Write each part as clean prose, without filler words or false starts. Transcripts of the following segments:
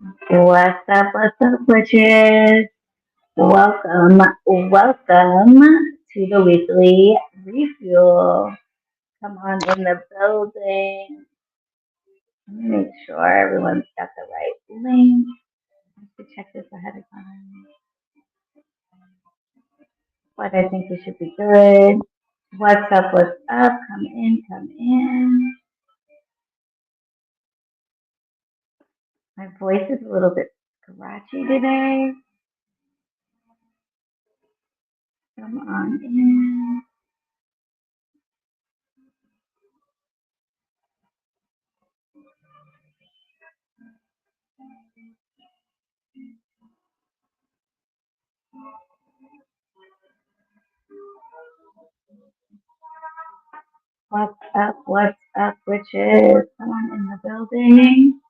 What's up, witches? Welcome to the weekly refuel. Come on in the building. Let me make sure everyone's got the right link. I have to check this ahead of time. But I think we should be good. What's up? What's up? Come in, come in. My voice is a little bit scratchy today. Come on in. What's up? What's up, witches? Come on in the building.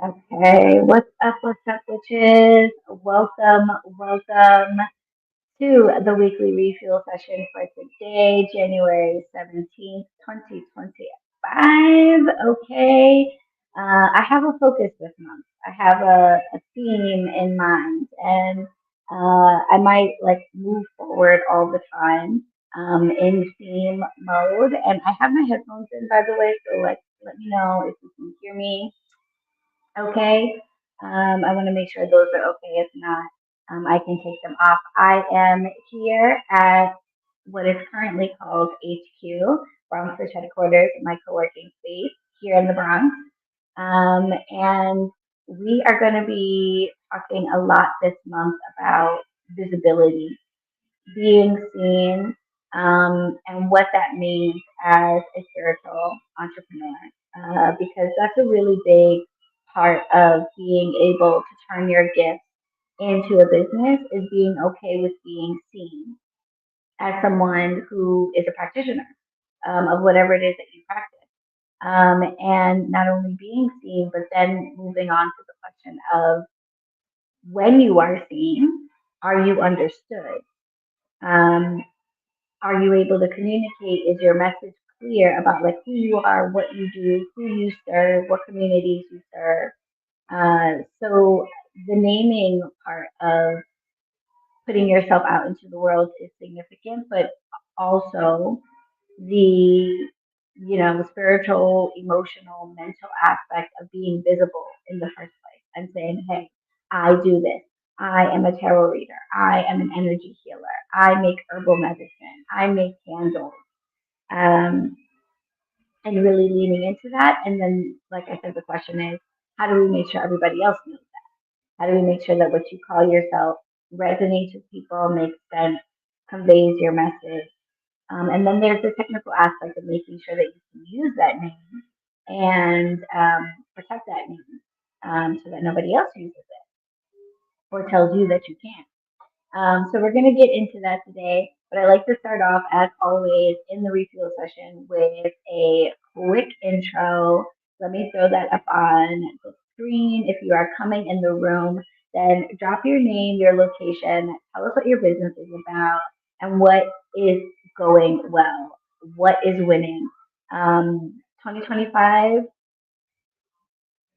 Okay, what's up, witches? Welcome to the weekly refuel session for today, January 17th, 2025. Okay, I have a focus this month. I have a theme in mind, and I might like move forward all the time in theme mode. And I have my headphones in, by the way, so like let me know if you can hear me. Okay. I want to make sure those are okay. If not, I can take them off. I am here at what is currently called HQ, Bronx Ridge Headquarters, my co-working space here in the Bronx. And we are going to be talking a lot this month about visibility, being seen, and what that means as a spiritual entrepreneur. Because that's a really big part of being able to turn your gift into a business is being okay with being seen as someone who is a practitioner of whatever it is that you practice. And not only being seen, but then moving on to the question of when you are seen, are you understood? Um, are you able to communicate? Is your message clear about like who you are, what you do, who you serve, what communities you serve? So the naming part of putting yourself out into the world is significant, but also the spiritual, emotional, mental aspect of being visible in the first place and saying, "Hey, I do this. I am a tarot reader. I am an energy healer. I make herbal medicine. I make candles." Um, and really leaning into that. And then, like I said, the question is, how do we make sure everybody else knows that? How do we make sure that what you call yourself resonates with people, makes sense, conveys your message? And then there's the technical aspect of making sure that you can use that name and protect that name so that nobody else uses it or tells you that you can't. So we're going to get into that today, but I like to start off, as always, in the refuel session with a quick intro. Let me throw that up on the screen. If you are coming in the room, then drop your name, your location, tell us what your business is about, and what is going well, what is winning. 2025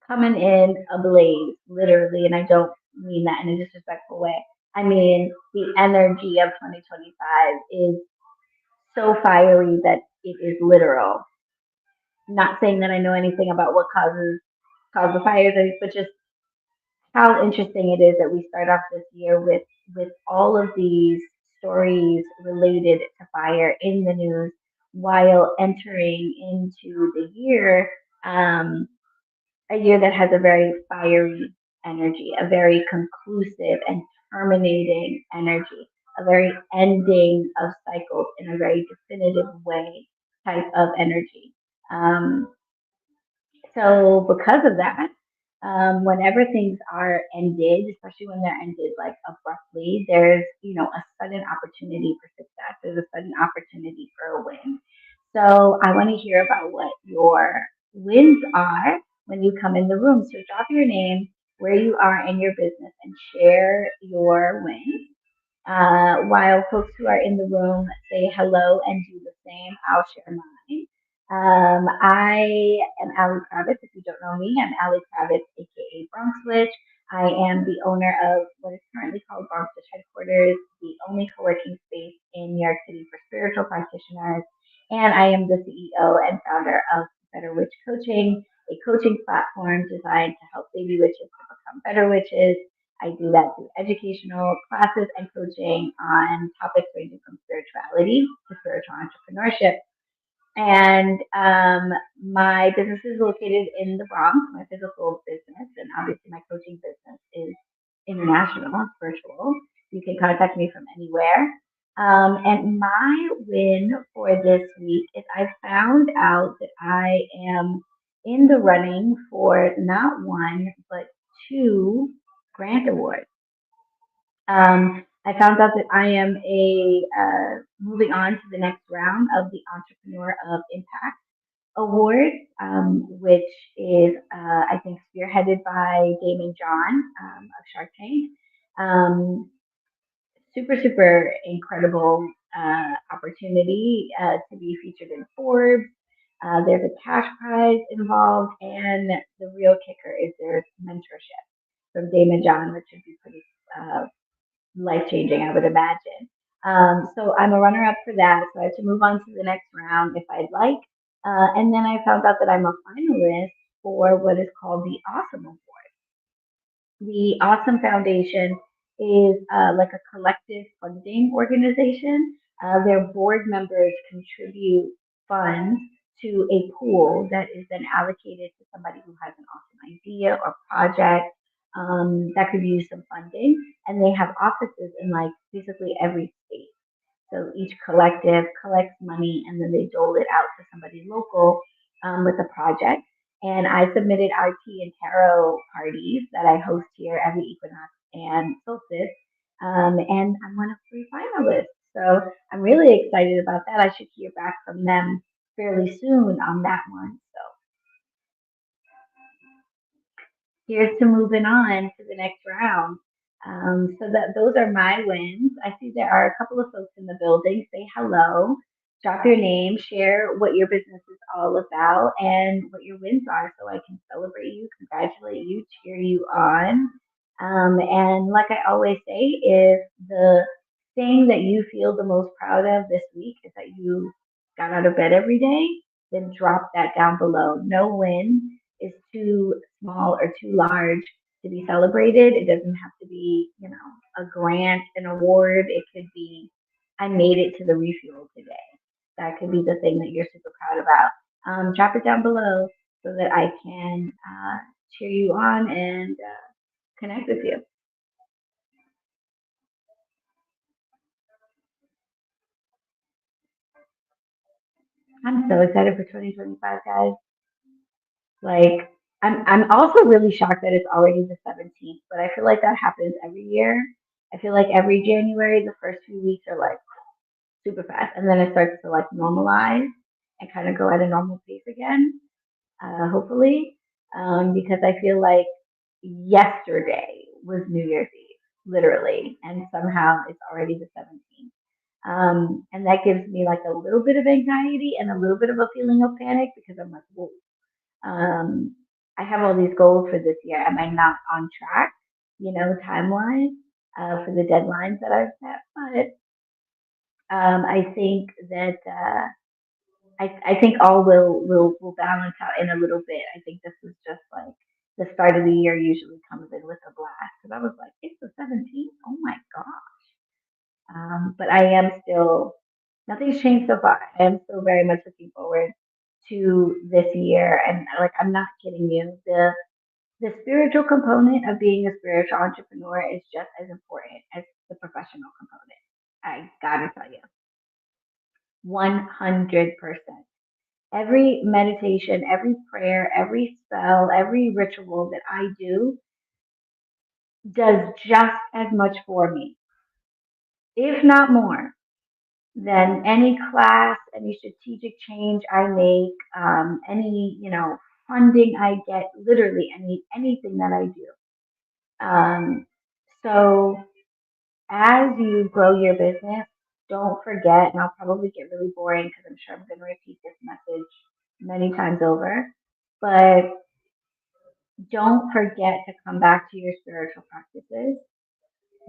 coming in ablaze, literally, and I don't mean that in a disrespectful way. I mean, the energy of 2025 is so fiery that it is literal. Not saying that I know anything about what cause the fires, but just how interesting it is that we start off this year with all of these stories related to fire in the news while entering into the year. Um, a year that has a very fiery energy, a very conclusive and terminating energy, a very ending of cycles in a very definitive way type of energy. Um, so, because of that, Whenever things are ended, especially when they're ended like abruptly, there's, a sudden opportunity for success. There's a sudden opportunity for a win. So I want to hear about what your wins are when you come in the room. So drop your name, where you are in your business, and share your wins. While folks who are in the room say hello and do the same, I'll share mine. I am Allie Kravitz. If you don't know me, I'm Allie Kravitz, aka Bronx Witch. I am the owner of what is currently called Bronx Witch Headquarters, the only co-working space in New York City for spiritual practitioners. And I am the CEO and founder of BetterWitch Coaching, a coaching platform designed to help baby witches to become better witches. I do that through educational classes and coaching on topics ranging from spirituality to spiritual entrepreneurship. And my business is located in the Bronx, my physical business, and obviously my coaching business is international, it's virtual. You can contact me from anywhere. And my win for this week is I found out that I am in the running for not one, but two grant awards. I found out that I am moving on to the next round of the Entrepreneur of Impact Award, which is, I think, spearheaded by Damon John of Shark Tank. Super, super incredible opportunity to be featured in Forbes. There's a cash prize involved, and the real kicker is there's mentorship from Damon John, which would be pretty life changing, I would imagine. So I'm a runner up for that. So I have to move on to the next round if I'd like. And then I found out that I'm a finalist for what is called the Awesome Award. The Awesome Foundation is like a collective funding organization. Their board members contribute funds to a pool that is then allocated to somebody who has an awesome idea or project that could use some funding. And they have offices in like basically every state. So each collective collects money and then they dole it out to somebody local with a project. And I submitted our tea and tarot parties that I host here every equinox and solstice. And I'm one of three finalists. So I'm really excited about that. I should hear back from them fairly soon on that one. So here's to moving on to the next round. So that those are my wins. I see there are a couple of folks in the building. Say hello, drop your name, share what your business is all about, and what your wins are, so I can celebrate you, congratulate you, cheer you on. And like I always say, if the thing that you feel the most proud of this week is that you got out of bed every day, then drop that down below. No win is too small or too large to be celebrated. It doesn't have to be, a grant, an award. It could be, I made it to the refuel today. That could be the thing that you're super proud about. Drop it down below so that I can cheer you on and connect with you. I'm so excited for 2025, guys. Like, I'm also really shocked that it's already the 17th, but I feel like that happens every year. I feel like every January, the first few weeks are like super fast, and then it starts to like normalize and kind of go at a normal pace again. Hopefully, because I feel like yesterday was New Year's Eve, literally, and somehow it's already the 17th. And that gives me like a little bit of anxiety and a little bit of a feeling of panic because I'm like, whoa, I have all these goals for this year. Am I not on track, time wise, for the deadlines that I've set? But I think that I think all will balance out in a little bit. I think this is just like the start of the year usually comes in with a blast. Because I was like, it's the 17th. Oh my god! But I am still nothing's changed so far. I am still very much looking forward to this year, and like I'm not kidding you. The spiritual component of being a spiritual entrepreneur is just as important as the professional component. I gotta tell you, 100%. Every meditation, every prayer, every spell, every ritual that I do does just as much for me, if not more, than any class, any strategic change I make, any funding I get, literally anything that I do. So as you grow your business, don't forget, and I'll probably get really boring because I'm sure I'm going to repeat this message many times over, but don't forget to come back to your spiritual practices.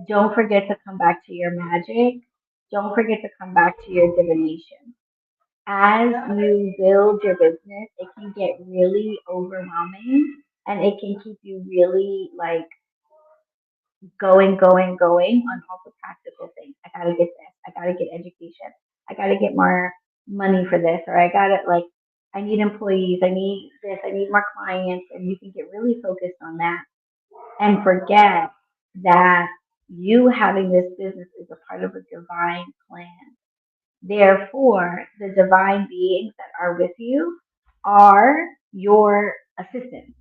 Don't forget to come back to your magic. Don't forget to come back to your divination. As you build your business, it can get really overwhelming and it can keep you really like going on all the practical things. I gotta get this. I gotta get education. I gotta get more money for this, or I gotta like, I need employees. I need this. I need more clients, and you can get really focused on that and forget that you having this business is a part of a divine plan. Therefore, the divine beings that are with you are your assistants.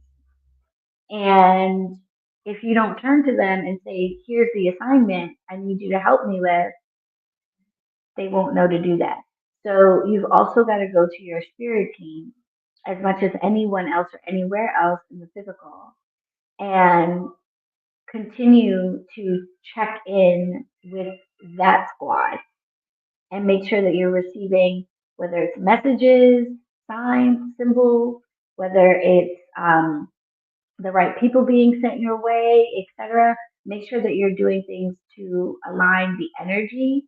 And if you don't turn to them and say, here's the assignment I need you to help me with, they won't know to do that. So you've also got to go to your spirit team as much as anyone else or anywhere else in the physical and continue to check in with that squad and make sure that you're receiving, whether it's messages, signs, symbols, whether it's the right people being sent your way, etc. Make sure that you're doing things to align the energy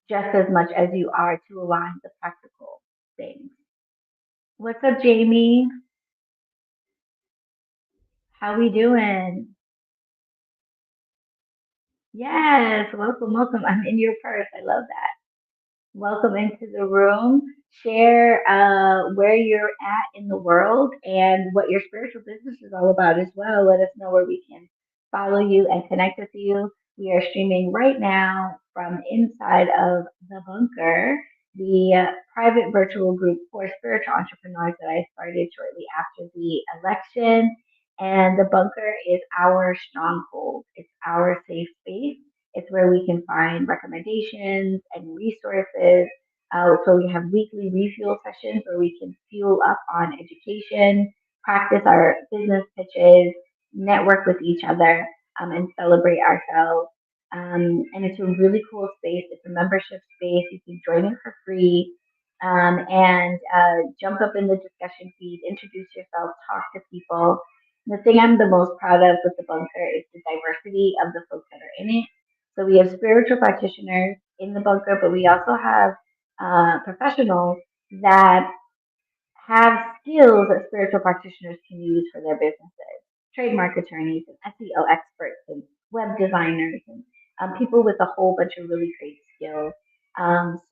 just as much as you are to align the practical things. What's up, Jamie? How we doing? Yes, welcome, welcome. I'm in your purse. I love that. Welcome into the room. Share where you're at in the world and what your spiritual business is all about as well. Let us know where we can follow you and connect with you. We are streaming right now from inside of the bunker, the private virtual group for spiritual entrepreneurs that I started shortly after the election. And the bunker is our stronghold, it's our safe space. It's where we can find recommendations and resources. So we have weekly refuel sessions where we can fuel up on education, practice our business pitches, network with each other, and celebrate ourselves. And it's a really cool space. It's a membership space. You can join in for free and jump up in the discussion feed, introduce yourself, talk to people. The thing I'm the most proud of with the bunker is the diversity of the folks that are in it. So we have spiritual practitioners in the bunker, but we also have professionals that have skills that spiritual practitioners can use for their businesses. Trademark attorneys and SEO experts and web designers and people with a whole bunch of really great skills.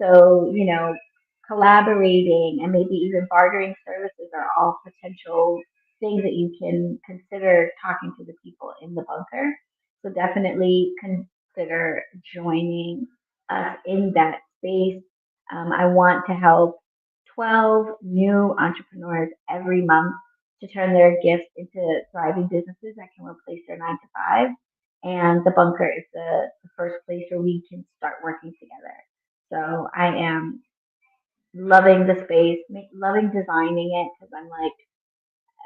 So, collaborating and maybe even bartering services are all potential things that you can consider talking to the people in the bunker. So definitely consider joining us in that space. I want to help 12 new entrepreneurs every month to turn their gifts into thriving businesses that can replace their 9 to 5. And the bunker is the first place where we can start working together. So I am loving the space, loving designing it because I'm like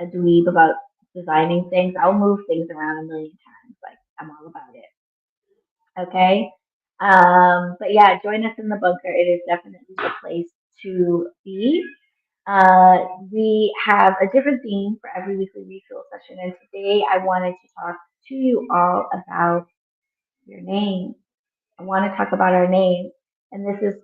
a dweeb about designing things. I'll move things around a million times. Like I'm all about it. Okay. But yeah, join us in the bunker. It is definitely the place to be. We have a different theme for every weekly refuel session, and today I wanted to talk to you all about your name. I want to talk about our name, and this is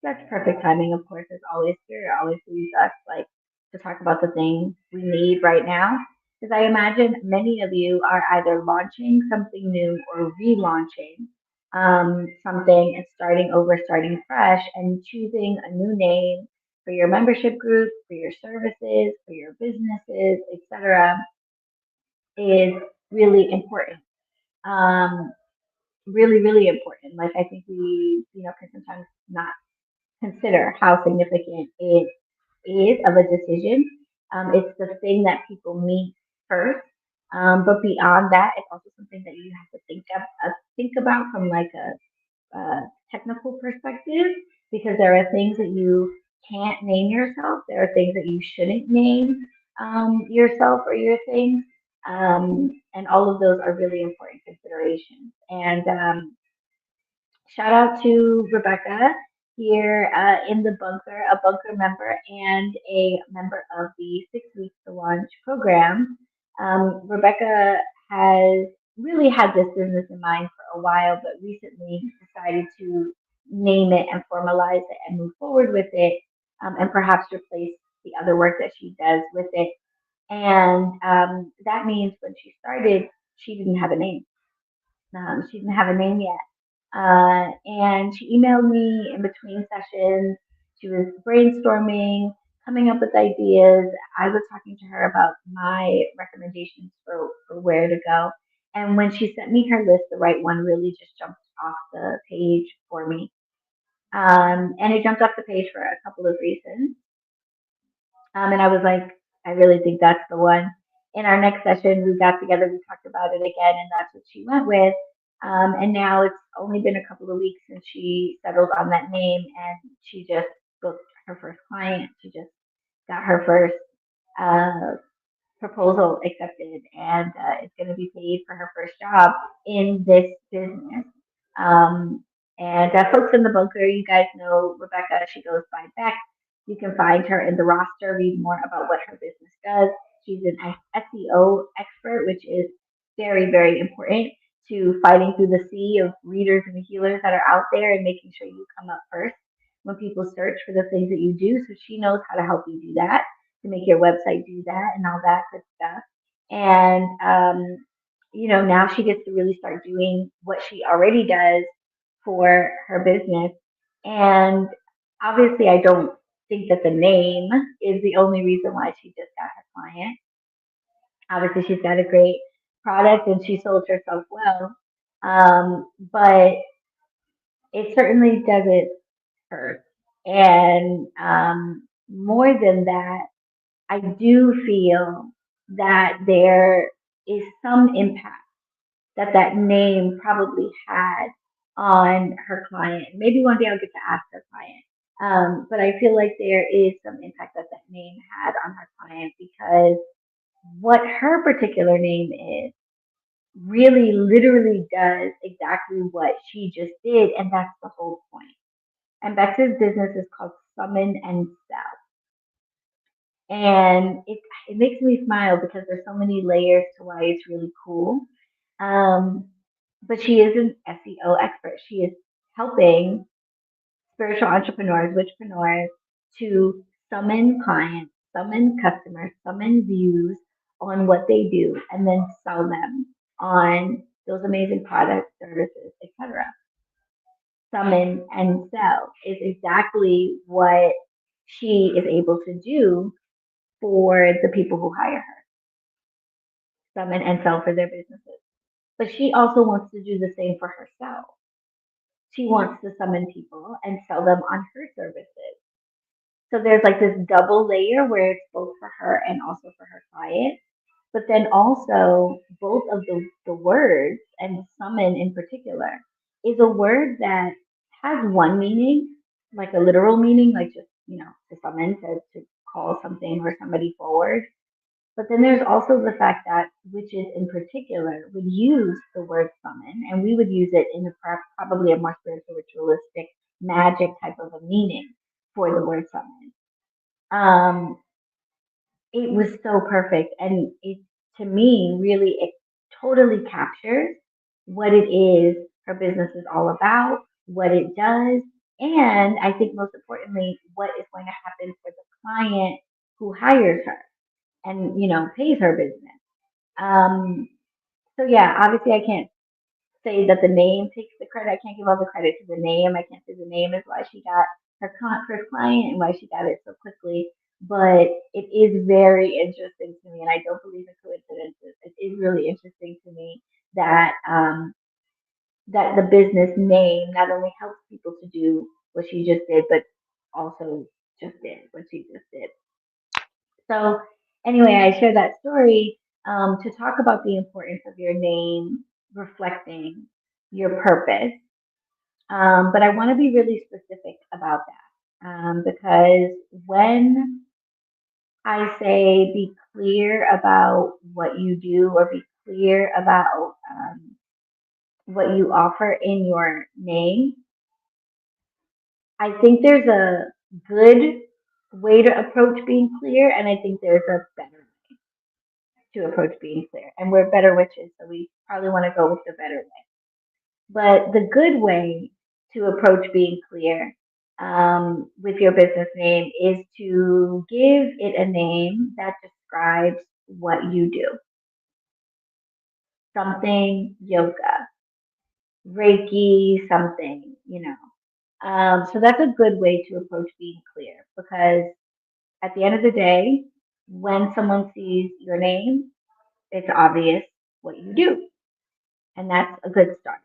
such perfect timing, of course, as always. Spirit always leads us like to talk about the things we need right now, because I imagine many of you are either launching something new or relaunching something and starting over, starting fresh, and choosing a new name for your membership group, for your services, for your businesses, etc., is really important. Um, really, really important. Like I think we, can sometimes not consider how significant it is of a decision. It's the thing that people meet first. But beyond that, it's also something that you have to think about from like a technical perspective, because there are things that you can't name yourself. There are things that you shouldn't name yourself or your things. And all of those are really important considerations. And shout out to Rebecca here in the bunker, a bunker member and a member of the 6 Weeks to Launch program. Rebecca has really had this business in mind for a while, but recently decided to name it and formalize it and move forward with it, and perhaps replace the other work that she does with it. And that means when she started, she didn't have a name. She didn't have a name yet. And she emailed me in between sessions. She was brainstorming, coming up with ideas. I was talking to her about my recommendations for where to go. And when she sent me her list, the right one really just jumped off the page for me. And it jumped off the page for a couple of reasons. And I was like, I really think that's the one. In our next session, we got together, we talked about it again, and that's what she went with. And now it's only been a couple of weeks since she settled on that name, and she just booked her first client. She just got her first uh, proposal accepted, and is going to be paid for her first job in this business. Um, and folks in the bunker, you guys know Rebecca. She goes by Beck. You can find her in the roster, read more about what her business does. She's an SEO expert, which is very, very important to fighting through the sea of readers and healers that are out there and making sure you come up first when people search for the things that you do. So she knows how to help you do that, to make your website do that and all that good stuff. And, now she gets to really start doing what she already does for her business. And obviously, I don't think that the name is the only reason why she just got her client. Obviously, she's got a great product and she sold herself well. But it certainly doesn't hurt. And more than that, I do feel that there is some impact that that name probably had on her client. Maybe one day I'll get to ask her client. But I feel like there is some impact that that name had on her client, because what her particular name is really literally does exactly what she just did, and that's the whole point. And Bex's business is called Summon and Sell. And it makes me smile because there's so many layers to why it's really cool. Um, but she is an SEO expert. She is helping spiritual entrepreneurs, witchpreneurs, to summon clients, summon customers, summon views on what they do, and then sell them on those amazing products, services, etc. Summon and sell is exactly what she is able to do for the people who hire her, summon and sell for their businesses. But she also wants to do the same for herself. She wants to summon people and sell them on her services. So there's like this double layer where it's both for her and also for her client. But then also, both of the words, and summon in particular, is a word that has one meaning, like a literal meaning, like just, to summon, to call something or somebody forward. But then there's also the fact that witches in particular would use the word summon, and we would use it in probably a more spiritual, ritualistic, magic type of a meaning for the word summon. Um, it was so perfect, and it, to me, really, it totally captures what it is her business is all about, what it does, and I think most importantly, what is going to happen for the client who hires her and pays her business. Um, so yeah, obviously I can't say that the name takes the credit. I can't give all the credit to the name. I can't say the name is why she got her first client and why she got it so quickly. But it is very interesting to me, and I don't believe in coincidences. It is really interesting to me that that the business name not only helps people to do what she just did, but also just did what she just did. So, anyway, I share that story to talk about the importance of your name reflecting your purpose. But I want to be really specific about that because when I say be clear about what you do or be clear about what you offer in your name, I think there's a good way to approach being clear, and I think there's a better to approach being clear. And we're better witches, so we probably want to go with the better way. But the good way to approach being clear with your business name is to give it a name that describes what you do. Something yoga, Reiki, something, So that's a good way to approach being clear because at the end of the day, when someone sees your name, it's obvious what you do. And that's a good start.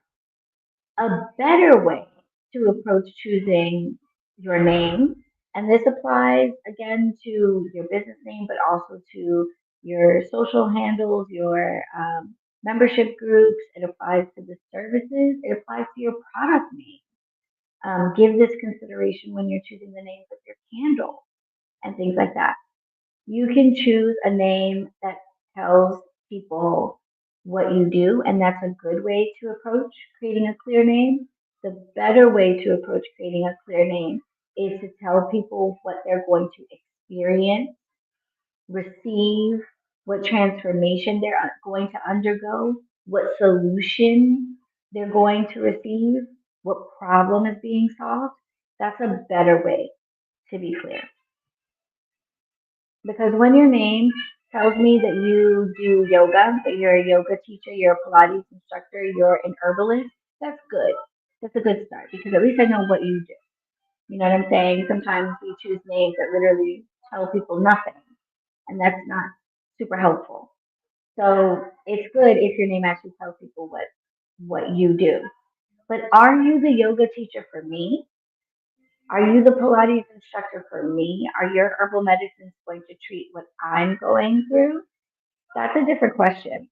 A better way to approach choosing your name, and this applies again to your business name, but also to your social handles, your membership groups. It applies to the services. It applies to your product name. Give this consideration when you're choosing the names of your candle and things like that. You can choose a name that tells people what you do, and that's a good way to approach creating a clear name. The better way to approach creating a clear name is to tell people what they're going to experience, receive, what transformation they're going to undergo, what solution they're going to receive, what problem is being solved. That's a better way to be clear. Because when your name tells me that you do yoga, that you're a yoga teacher, you're a Pilates instructor, you're an herbalist, that's good. That's a good start because at least I know what you do. You know what I'm saying? Sometimes we choose names that literally tell people nothing, and that's not super helpful. So it's good if your name actually tells people what you do. But are you the yoga teacher for me? Are you the Pilates instructor for me? Are your herbal medicines going to treat what I'm going through? That's a different question.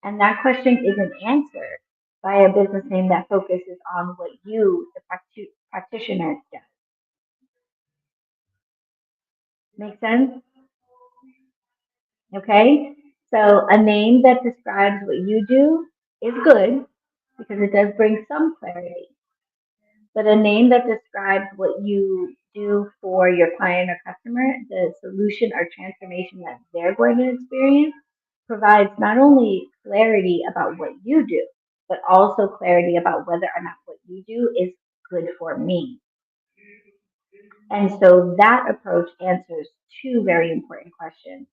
And that question isn't answered by a business name that focuses on what you, the practitioner, does. Make sense? Okay? So a name that describes what you do is good because it does bring some clarity. But a name that describes what you do for your client or customer, the solution or transformation that they're going to experience, provides not only clarity about what you do, but also clarity about whether or not what you do is good for me. And so that approach answers two very important questions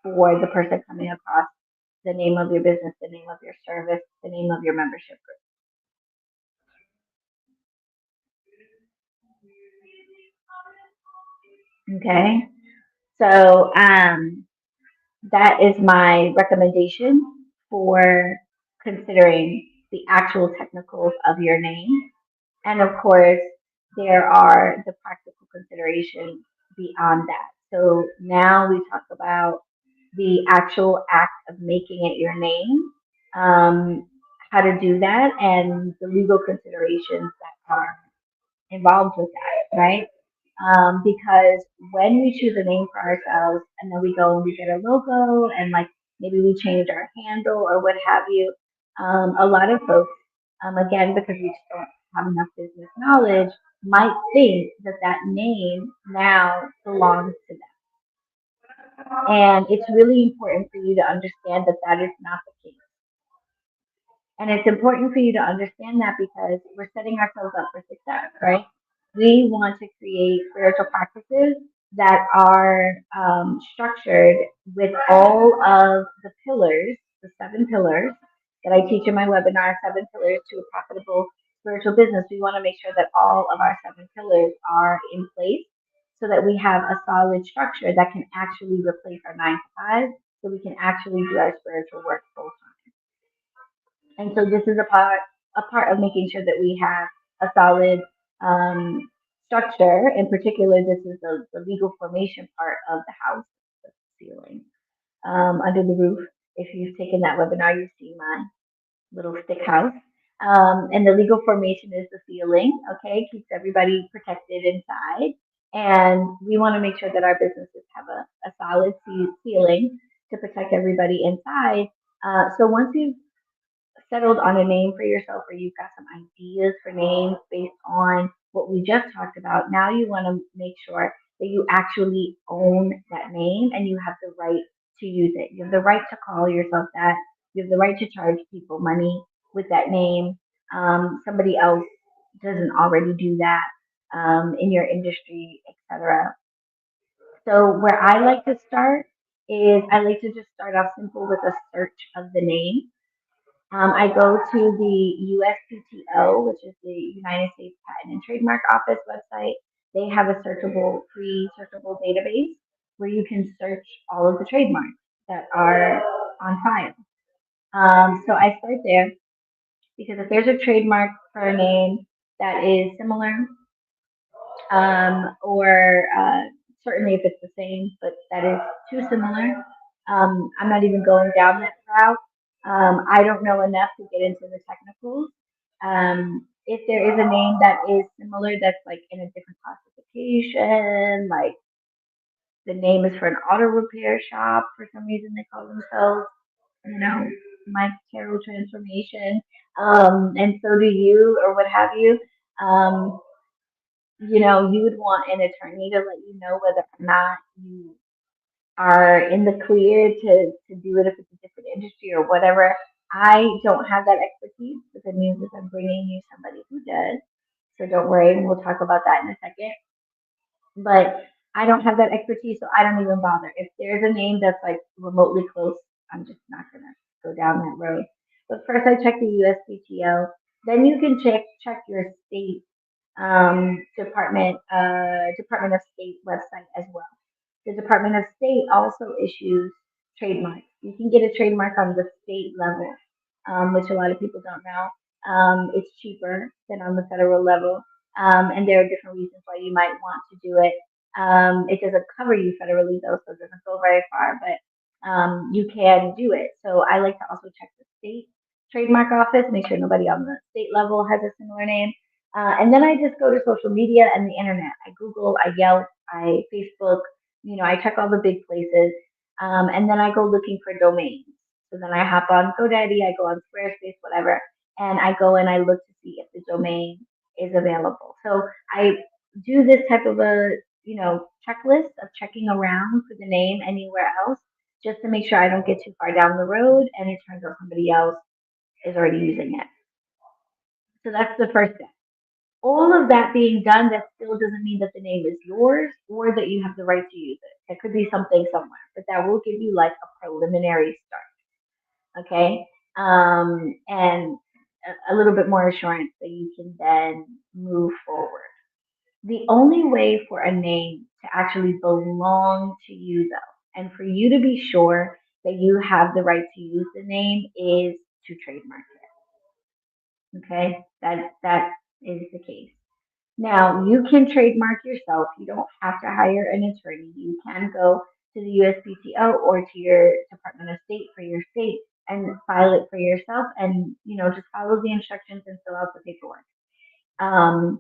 for the person coming across the name of your business, the name of your service, the name of your membership group. Okay. So that is my recommendation for considering the actual technicals of your name. And of course, there are the practical considerations beyond that. So now we talk about the actual act of making it your name, um, how to do that, and the legal considerations that are involved with that, right? Because when we choose a name for ourselves and then we go and we get a logo and like maybe we change our handle or what have you, a lot of folks, again, because we just don't have enough business knowledge, might think that that name now belongs to them. And it's really important for you to understand that that is not the case. And it's important for you to understand that because we're setting ourselves up for success, right? We want to create spiritual practices that are structured with all of the pillars, the 7 pillars that I teach in my webinar, 7 pillars to a profitable spiritual business. We want to make sure that all of our 7 pillars are in place so that we have a solid structure that can actually replace our 9 to 5 so we can actually do our spiritual work full time. And so this is a part of making sure that we have a solid um, structure. In particular, this is the legal formation part of the house, under the roof. If you've taken that webinar, you've seen my little stick house. And the legal formation is the ceiling, okay? Keeps everybody protected inside. And we want to make sure that our businesses have a solid ceiling to protect everybody inside. So once you've settled on a name for yourself or you've got some ideas for names based on what we just talked about, now you want to make sure that you actually own that name and you have the right to use it. You have the right to call yourself that. You have the right to charge people money with that name. Somebody else doesn't already do that in your industry, etc. So where I like to start is I like to just start off simple with a search of the name. I go to the USPTO, which is the United States Patent and Trademark Office website. They have a free searchable database where you can search all of the trademarks that are on file. So I start there because if there's a trademark for a name that is similar, or certainly if it's the same, but that is too similar, I'm not even going down that route. I don't know enough to get into the technicals. If there is a name that is similar, that's like in a different classification, like the name is for an auto repair shop for some reason they call themselves, you know, my Carol Transformation, and so do you, or what have you. Um, you would want an attorney to let you know whether or not you are in the clear to do it if it's a different industry or whatever. I don't have that expertise, but the news is I'm bringing you somebody who does. So don't worry, and we'll talk about that in a second. But I don't have that expertise, so I don't even bother. If there's a name that's like remotely close, I'm just not gonna go down that road. But first, I check the USPTO. Then you can check your state Department of State website as well. The Department of State also issues trademarks. You can get a trademark on the state level, which a lot of people don't know. It's cheaper than on the federal level, and there are different reasons why you might want to do it. It doesn't cover you federally though, so it doesn't go very far, but you can do it. So I like to also check the state trademark office, make sure nobody on the state level has a similar name. And then I just go to social media and the internet. I Google, I Yelp, I Facebook, I check all the big places. And then I go looking for domains. So then I hop on GoDaddy, I go on Squarespace, whatever, and I go and I look to see if the domain is available. So I do this type of checklist of checking around for the name anywhere else just to make sure I don't get too far down the road and it turns out somebody else is already using it. So that's the first step. All of that being done, that still doesn't mean that the name is yours or that you have the right to use it. There could be something somewhere, but that will give you like a preliminary start, okay? And a little bit more assurance that you can then move forward. The only way for a name to actually belong to you, though, and for you to be sure that you have the right to use the name is to trademark it. Okay, that is the case. Now, you can trademark yourself. You don't have to hire an attorney. You can go to the USPTO or to your Department of State for your state and file it for yourself and, just follow the instructions and fill out the paperwork. Um,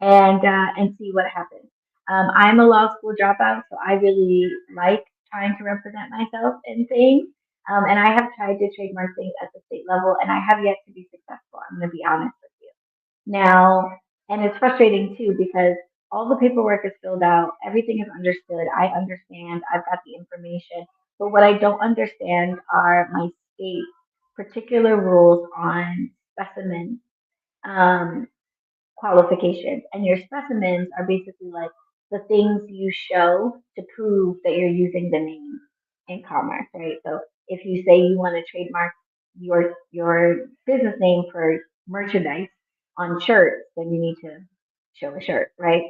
and see what happens. I'm a law school dropout, so I really like trying to represent myself in things. And I have tried to trademark things at the state level, and I have yet to be successful. I'm going to be honest with you. Now, and it's frustrating too because all the paperwork is filled out, everything is understood. I understand, I've got the information, but what I don't understand are my state particular rules on specimens. Um, Qualifications. And your specimens are basically like the things you show to prove that you're using the name in commerce, right? So if you say you want to trademark your business name for merchandise on shirts, then you need to show a shirt, right?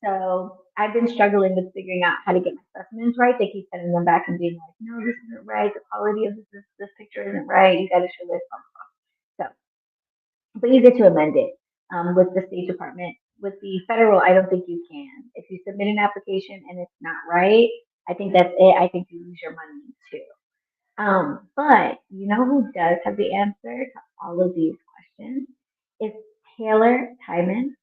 So I've been struggling with figuring out how to get my specimens right. They keep sending them back and being like, no, this isn't right. The quality of this picture isn't right. You got to show this. So but you get to amend it with the State Department. With the federal, I don't think you can. If you submit an application and it's not right, I think that's it. I think you lose your money too. But you know who does have the answer to all of these questions? It's Taylor Timon.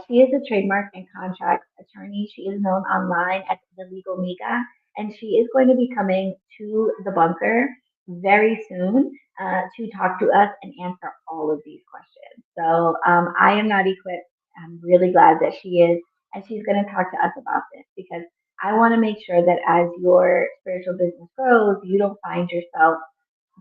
She is a trademark and contracts attorney. She is known online as the Legal Miga, and she is going to be coming to the bunker very soon to talk to us and answer all of these questions. So I am not equipped. I'm really glad that she is, and she's going to talk to us about this because I want to make sure that as your spiritual business grows, you don't find yourself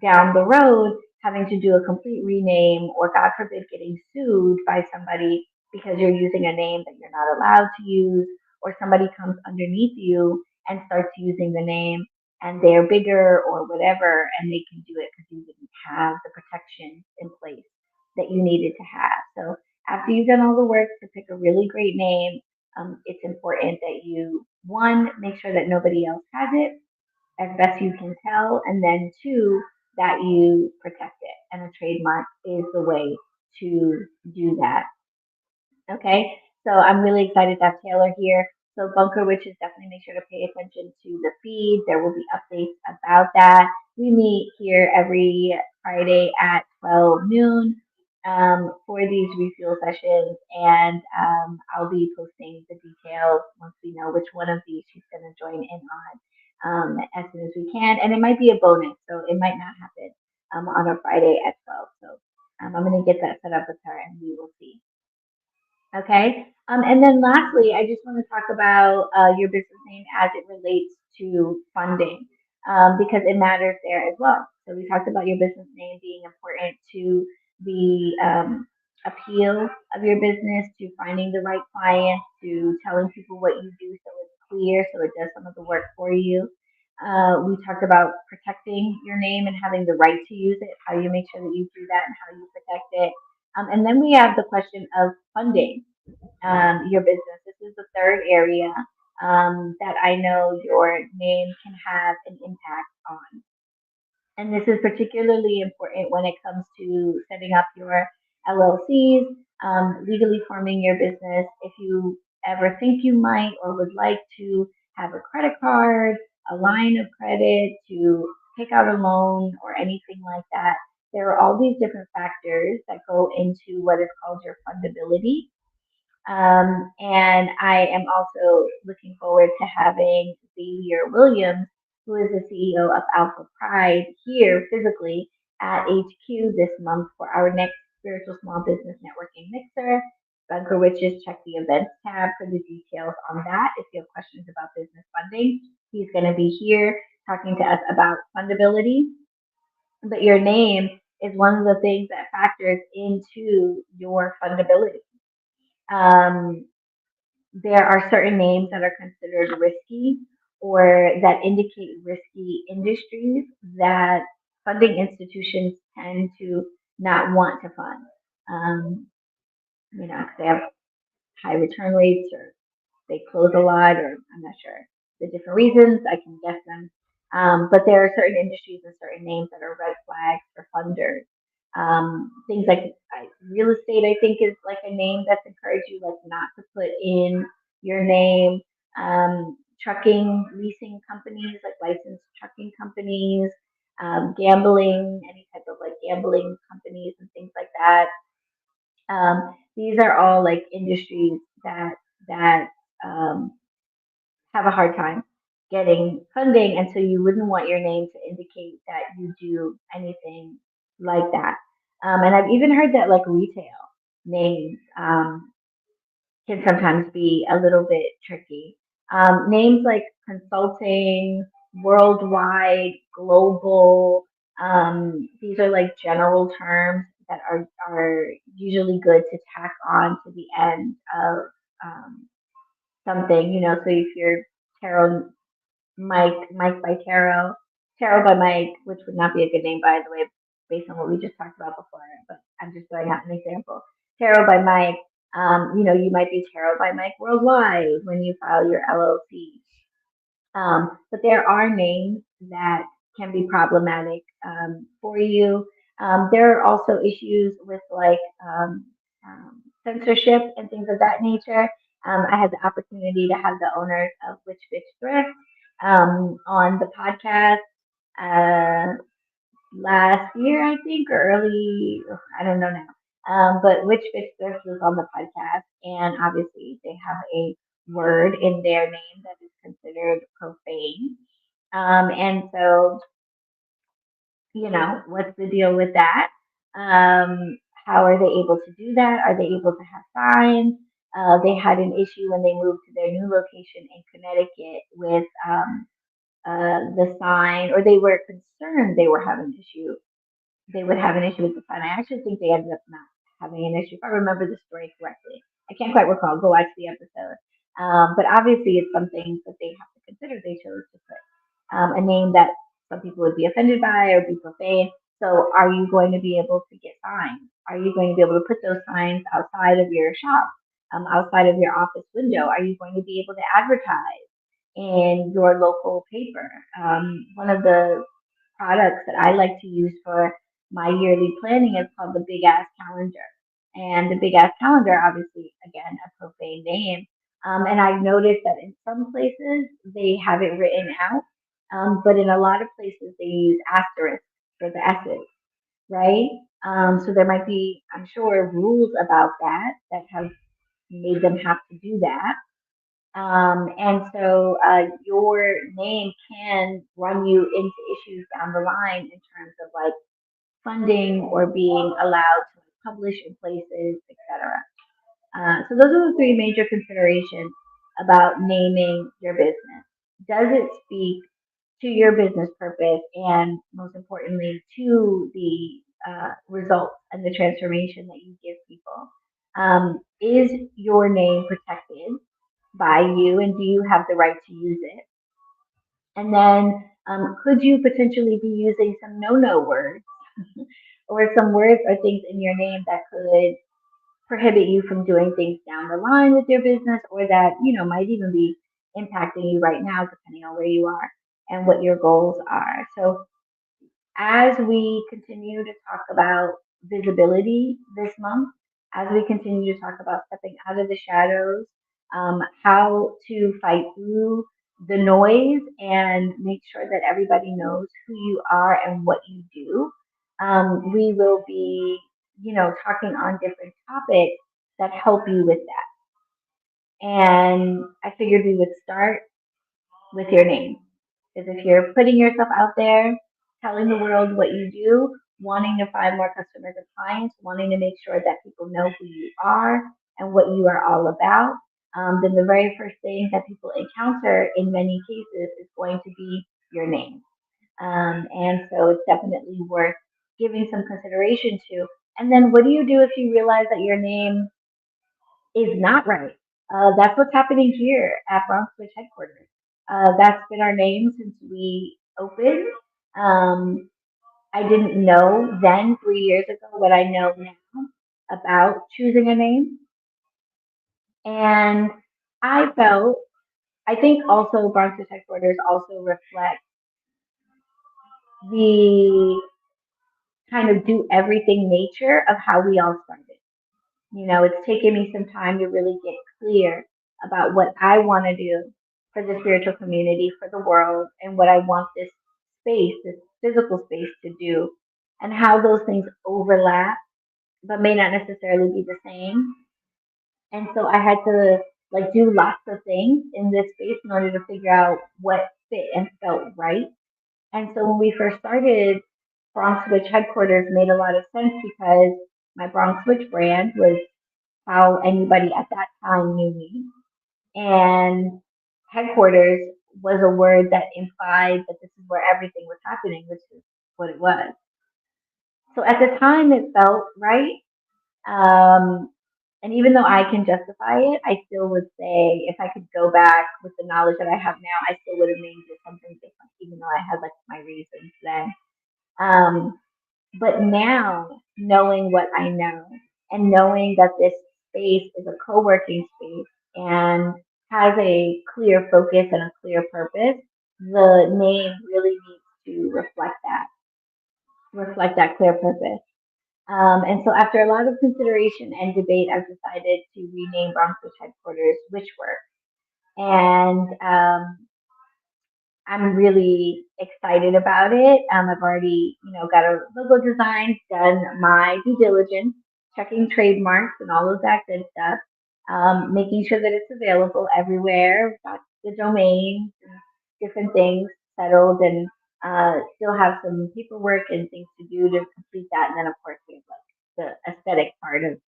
down the road having to do a complete rename or God forbid getting sued by somebody because you're using a name that you're not allowed to use, or somebody comes underneath you and starts using the name and they're bigger or whatever and they can do it because you didn't have the protection in place that you needed to have. So after you've done all the work to pick a really great name, it's important that you, one, make sure that nobody else has it as best you can tell, and then two, that you protect it. And a trademark is the way to do that. Okay, so I'm really excited to have Taylor here. So Bunker Witches, definitely make sure to pay attention to the feed. There will be updates about that. We meet here every Friday at 12 noon for these refuel sessions, and I'll be posting the details once we know which one of these she's going to join in on as soon as we can. And it might be a bonus, so it might not happen on a Friday at 12. So I'm going to get that set up with her, and we will see. Okay. And then lastly, I just want to talk about your business name as it relates to funding, because it matters there as well. So we talked about your business name being important to the appeal of your business, to finding the right clients, to telling people what you do so it's clear, so it does some of the work for you. We talked about protecting your name and having the right to use it, how you make sure that you do that and how you protect it. And then we have the question of funding your business. This is the third area that I know your name can have an impact on. And this is particularly important when it comes to setting up your LLCs, legally forming your business. If you ever think you might or would like to have a credit card, a line of credit, to take out a loan or anything like that, there are all these different factors that go into what is called your fundability. And I am also looking forward to having Xavier Williams, who is the CEO of Alpha Pride, here physically at HQ this month for our next Spiritual Small Business Networking Mixer. Bunker Witches, check the events tab for the details on that if you have questions about business funding. He's going to be here talking to us about fundability. But your name is one of the things that factors into your fundability. Um, there are certain names that are considered risky or that indicate risky industries that funding institutions tend to not want to fund. Um, because they have high return rates or they close a lot, or I'm not sure the different reasons. I can guess them. But there are certain industries and certain names that are red flags for funders. Things like real estate, I think, is like a name that's encouraged you like not to put in your name. Trucking, leasing companies, like licensed trucking companies, gambling, any type of like gambling companies and things like that. These are all like industries that um, have a hard time getting funding, and so you wouldn't want your name to indicate that you do anything like that. And I've even heard that like retail names can sometimes be a little bit tricky. Names like consulting, worldwide, global, these are like general terms that are usually good to tack on to the end of something, so if you're tarot Mike by Tarot by Mike, which would not be a good name, by the way, based on what we just talked about before, but I'm just throwing out an example. Tarot by Mike, you might be Tarot by Mike Worldwide when you file your LLC. But there are names that can be problematic for you. There are also issues with like censorship and things of that nature. I had the opportunity to have the owners of Witch Bitch Thrift on the podcast uh, last year, I think, or early, I don't know now. But Witch Fits Thrift was on the podcast, and obviously they have a word in their name that is considered profane. And so, what's the deal with that? How are they able to do that? Are they able to have signs? They had an issue when they moved to their new location in Connecticut with the sign, or they were concerned they were having an issue. They would have an issue with the sign. I actually think they ended up not having an issue, if I remember the story correctly. I can't quite recall. Go watch the episode. But obviously, it's something that they have to consider. They chose to put a name that some people would be offended by or be profane. So, are you going to be able to get signs? Are you going to be able to put those signs outside of your shop, outside of your office window? Are you going to be able to advertise in your local paper? One of the products that I like to use for my yearly planning is called the Big Ass Calendar. And the Big Ass Calendar, obviously, again, a profane name. And I've noticed that in some places they have it written out, but in a lot of places they use asterisks for the S's, right? So there might be, I'm sure, rules about that have made them have to do that. And so your name can run you into issues down the line in terms of like funding or being allowed to publish in places, etc. So those are the three major considerations about naming your business. Does it speak to your business purpose and most importantly to the results and the transformation that you give people? Is your name protected by you and do you have the right to use it? And then could you potentially be using some no words or some words or things in your name that could prohibit you from doing things down the line with your business or that, might even be impacting you right now, depending on where you are and what your goals are. So as we continue to talk about visibility this month, as we continue to talk about stepping out of the shadows, how to fight through the noise and make sure that everybody knows who you are and what you do, we will be, talking on different topics that help you with that. And I figured we would start with your name. Because if you're putting yourself out there, telling the world what you do, wanting to find more customers and clients, wanting to make sure that people know who you are and what you are all about, then the very first thing that people encounter in many cases is going to be your name. And so it's definitely worth giving some consideration to. And then what do you do if you realize that your name is not right? That's what's happening here at Bronx Switch headquarters. That's been our name since we opened. Um, I didn't know then 3 years ago what I know now about choosing a name. And I felt, I think also Bronx Switch headquarters also reflect the kind of do everything nature of how we all started. It's taken me some time to really get clear about what I want to do for the spiritual community, for the world, and what I want this space, this physical space to do, and how those things overlap, but may not necessarily be the same. And so I had to like do lots of things in this space in order to figure out what fit and felt right. And so when we first started, Bronx Witch headquarters made a lot of sense because my Bronx Witch brand was how anybody at that time knew me. And headquarters was a word that implied that this is where everything was happening, which is what it was. So at the time, it felt right. Um, and even though I can justify it, I still would say if I could go back with the knowledge that I have now, I still would have named it something different, even though I had like my reasons then. Um, But now, knowing what I know and knowing that this space is a co working space and has a clear focus and a clear purpose, the name really needs to reflect that clear purpose. And so, after a lot of consideration and debate, I've decided to rename Bronx Witch headquarters Witchwork. And I'm really excited about it. I've already, got a logo design, done my due diligence, checking trademarks and all of that good stuff, making sure that it's available everywhere, got the domains and different things settled, and still have some paperwork and things to do to complete that. And then, of course, we have like the aesthetic part of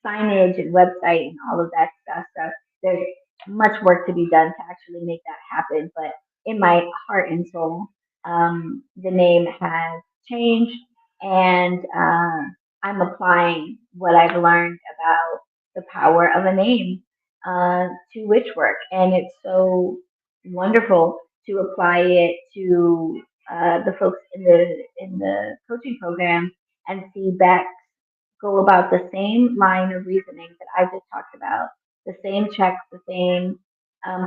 signage and website and all of that stuff. So there's much work to be done to actually make that happen. But in my heart and soul, the name has changed, and I'm applying what I've learned about the power of a name to witch work, and it's so wonderful to apply it to the folks in the coaching program and see Beck go about the same line of reasoning that I just talked about, the same checks, the same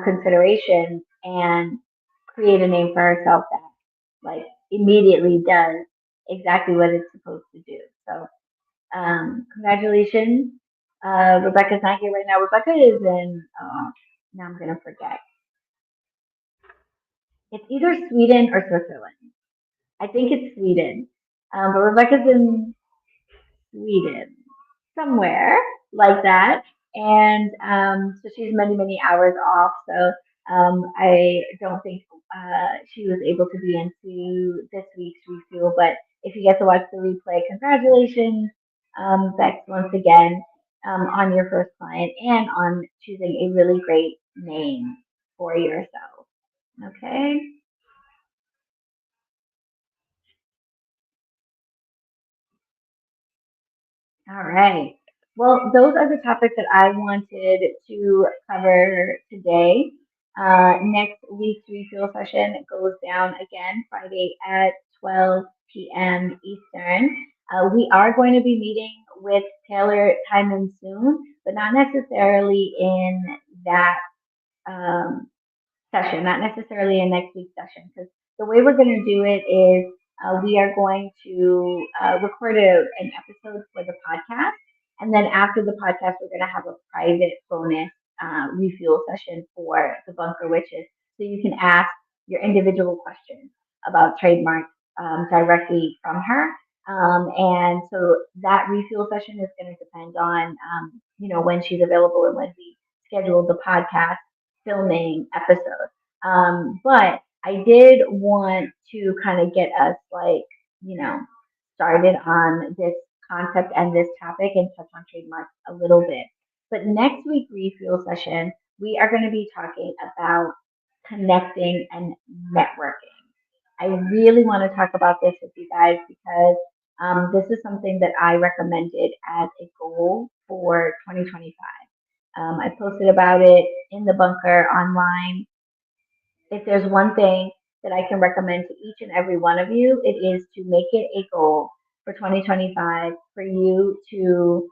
considerations, and create a name for herself that like immediately does exactly what it's supposed to do. So congratulations. Rebecca's not here right now. Rebecca is in, now I'm going to forget. It's either Sweden or Switzerland. I think it's Sweden. But Rebecca's in Sweden, somewhere like that. And so she's many, many hours off. So I don't think she was able to be into this week's refuel. But if you get to watch the replay, congratulations, Bex, once again, on your first client and on choosing a really great name for yourself. Okay. All right. Well, those are the topics that I wanted to cover today. Next week's refuel session goes down again Friday at 12 p.m. Eastern. We are going to be meeting with Taylor Timon soon, but not necessarily in that um, session, not necessarily in next week's session, because the way we're going to do it is we are going to record an episode for the podcast. And then after the podcast, we're going to have a private bonus refuel session for the Bunker Witches. So you can ask your individual questions about trademarks directly from her. And so that refuel session is going to depend on, when she's available and when we schedule the podcast filming episode. But I did want to kind of get us like, you know, started on this concept and this topic and touch on trademarks a little bit. But next week refuel session, we are going to be talking about connecting and networking. I really want to talk about this with you guys because this is something that I recommended as a goal for 2025. I posted about it in the bunker online. If there's one thing that I can recommend to each and every one of you, it is to make it a goal for 2025 for you to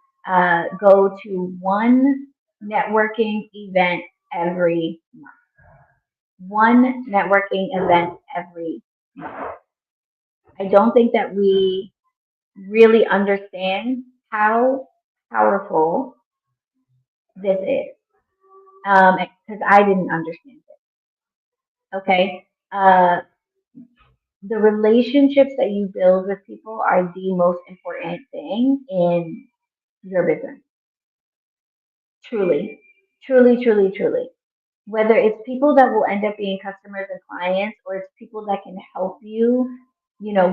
go to one networking event every month. One networking event every month. I don't think that we really understand how powerful this is because I didn't understand it. Okay. The relationships that you build with people are the most important thing in your business. Truly, truly, truly, truly. Whether it's people that will end up being customers and clients, or it's people that can help you,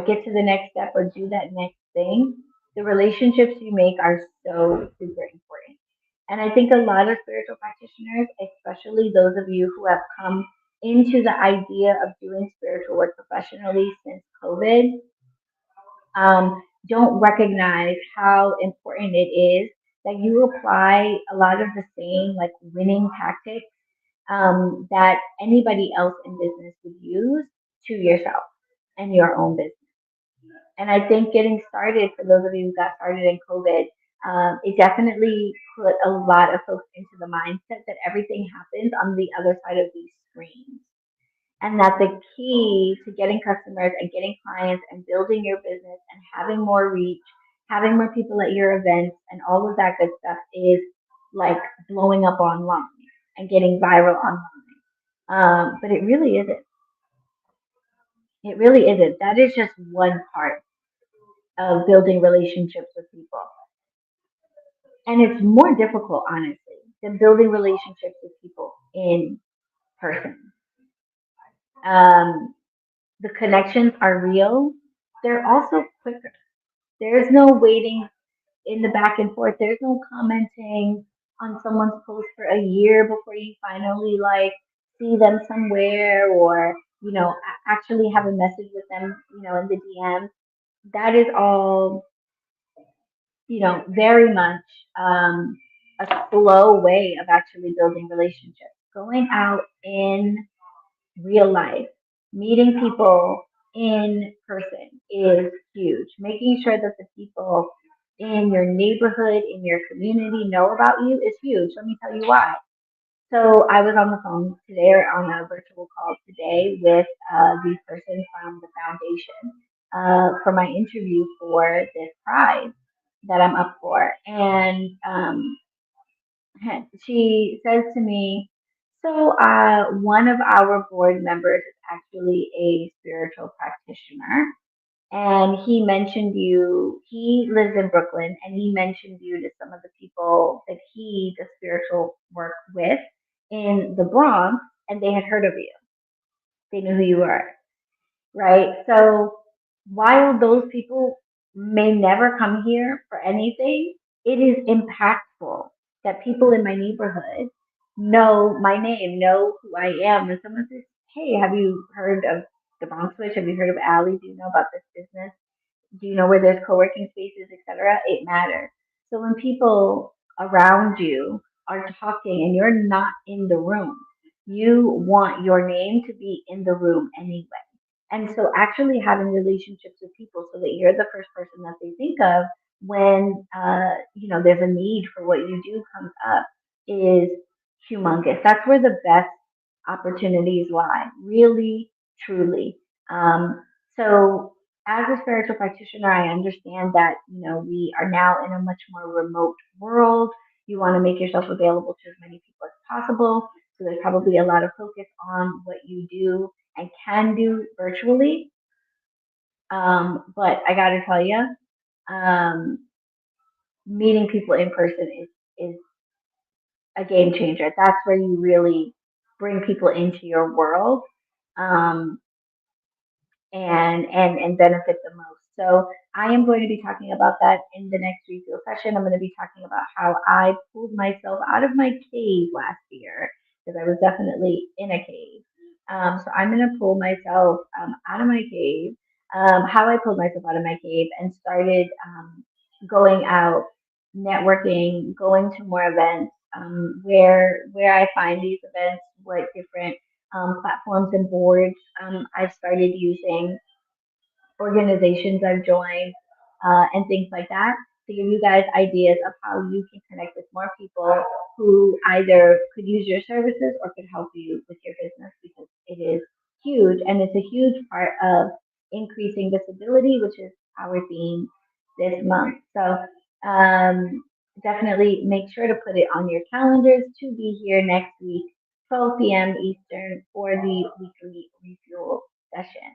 get to the next step or do that next thing, the relationships you make are so super important. And I think a lot of spiritual practitioners, especially those of you who have come into the idea of doing spiritual work professionally since COVID, don't recognize how important it is that you apply a lot of the same like winning tactics that anybody else in business would use to yourself and your own business. And I think getting started, for those of you who got started in COVID, it definitely put a lot of folks into the mindset that everything happens on the other side of these screens. And that the key to getting customers and getting clients and building your business and having more reach, having more people at your events and all of that good stuff is like blowing up online and getting viral online. But it really isn't. It really isn't. That is just one part of building relationships with people. And it's more difficult, honestly, than building relationships with people in person. Um, the connections are real. They're also quicker. There's no waiting in the back and forth. There's no commenting on someone's post for a year before you finally like see them somewhere, or actually have a message with them, in the DM. That is all, very much a slow way of actually building relationships. Going out in real life, meeting people in person is huge. Making sure that the people in your neighborhood, in your community know about you is huge. Let me tell you why. So I was on the phone today, or on a virtual call today, with the person from the foundation for my interview for this prize that I'm up for. And she says to me, so one of our board members is actually a spiritual practitioner. And he mentioned you, he lives in Brooklyn, and he mentioned you to some of the people that he does spiritual work with in the Bronx, and they had heard of you. They knew who you were, right? So while those people may never come here for anything, it is impactful that people in my neighborhood know my name, know who I am. And someone says, hey, have you heard of the Bronx Witch? Have you heard of Allie? Do you know about this business? Do you know where there's co-working spaces, etc.? It matters. So when people around you are talking and you're not in the room, you want your name to be in the room anyway. And so actually having relationships with people so that you're the first person that they think of when there's a need for what you do comes up is humongous. That's where the best opportunities lie, really, truly. So as a spiritual practitioner, I understand that, we are now in a much more remote world. You want to make yourself available to as many people as possible. So there's probably a lot of focus on what you do and can do virtually. But I got to tell you, um, meeting people in person is a game changer. That's where you really bring people into your world. Um, and benefit the most. So I am going to be talking about that in the next refuel session. I'm going to be talking about how I pulled myself out of my cave last year, because I was definitely in a cave. So I'm going to pull myself out of my cave. How I pulled myself out of my cave and started going out, networking, going to more events. Where I find these events, what different platforms and boards I've started using, organizations I've joined, and things like that, to give you guys ideas of how you can connect with more people who either could use your services or could help you with your business, because it is huge and it's a huge part of increasing visibility, which is our theme this month. So definitely make sure to put it on your calendars to be here next week, 12 p.m. Eastern, for the weekly refuel session.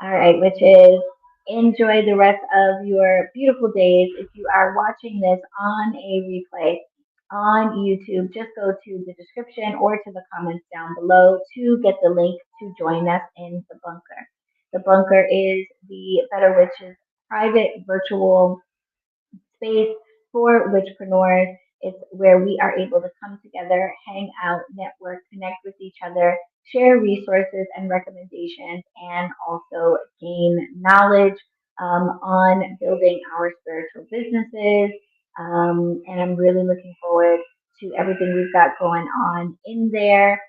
All right, which is enjoy the rest of your beautiful days. If you are watching this on a replay on YouTube, just go to the description or to the comments down below to get the link to join us in the bunker. The bunker is the Better Witch's private virtual space for witchpreneurs. It's where we are able to come together, hang out, network, connect with each other, share resources and recommendations, and also gain knowledge on building our spiritual businesses. And I'm really looking forward to everything we've got going on in there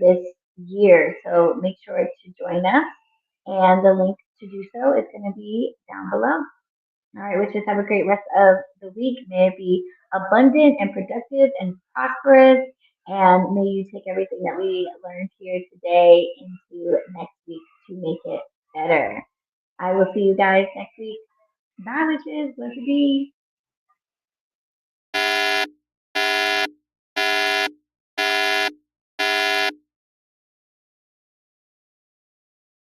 this year. So make sure to join us. And the link to do so is going to be down below. All right, witches, have a great rest of the week. May it be abundant and productive and prosperous. And may you take everything that we learned here today into next week to make it better. I will see you guys next week. Bye, witches. Love to be.